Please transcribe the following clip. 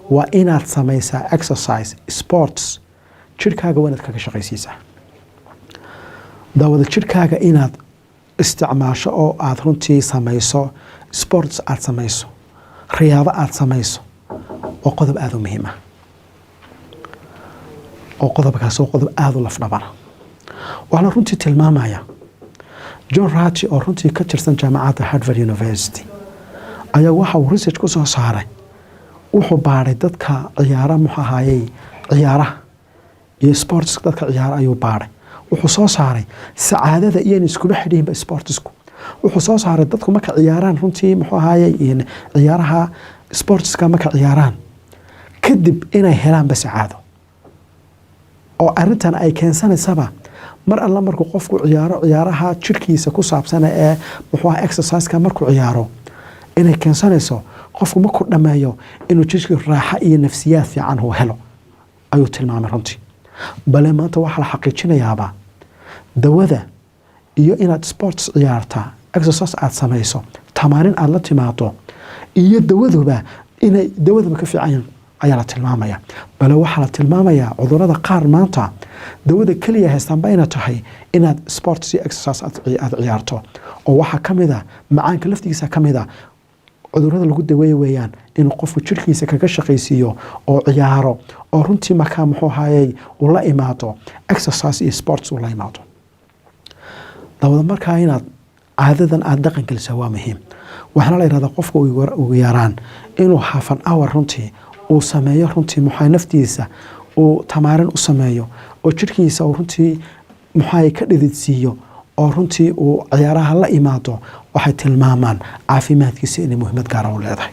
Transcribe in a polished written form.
waa inaad samaysaa exercise sports jidhkaaga waa inaad kaga shaqaysiisaa daawada jidhkaaga inaad isticmaasho oo aad runtii samayso sports aad samayso riyaado aad samayso oo qodob aad u muhiim ah oo qodobkaas oo qodob aad u lafdhabana waxaan runtii tilmaamaya John Ratcliffe oo runtii ka tirsan jaamacadda Harvard University ayaa waxa uu research ku soo saaray wuxuu baaray dadka ciyaaraha iyo sports dadka ciyaara ayuu baaray wuxuu soo saaray sacaadada iyo isku xidhiidhka sportsku wuxuu soo saaray dadku marka ciyaaraan runtii ciyaaraha sportska marka ciyaaraan kadib inay helaan sacaado oo arintan ay keensanaysaba mar alla markuu qofku ciyaaraha jirkiisa ku saabsan ee exercise-ka markuu ciyaaro inay keensanayso qofku markuu dhameeyo inuu jirkiisa raaxo iyo nafsiyaad fiican uu helo ayuu tilmaamay runtii bale maanta waxa la xaqiijinayaaba dawada iyo inaad sports ciyaarta exercise aad samayso tamaarin aad la timaado iyo dawaduba inay dawaduba ka fiican ayaa la tilmaamaya bale waxa la tilmaamaya cudurrada qaar maanta dawada kaliya haystanba inaad tahay inaad sports iyo exercise aad ciyaarto oo waxa kamida macaanka laftigiisa kamida cudurrada lagu daweeyo weeyaan in qofku jirkiisa kaga shaqaysiiyo oo ciyaaro oo runtii markaa uu la imaado exercise iyo sports uu la imaado dawada markaa inaad caadadan aad dhaqan geliso waa muhiim waxaana la yiraahdaa qofku ugu yaraan inuu half an hour runtii uu sameeyo runtii naftiisa uu tamaarin u sameeyo oo jirkiisa uu runtii ka dhididsiiyo oo runtii uu ciyaaraha la imaado waxay tilmaamaan caafimaadkiisa inay muhiimad gaar ah u leedahay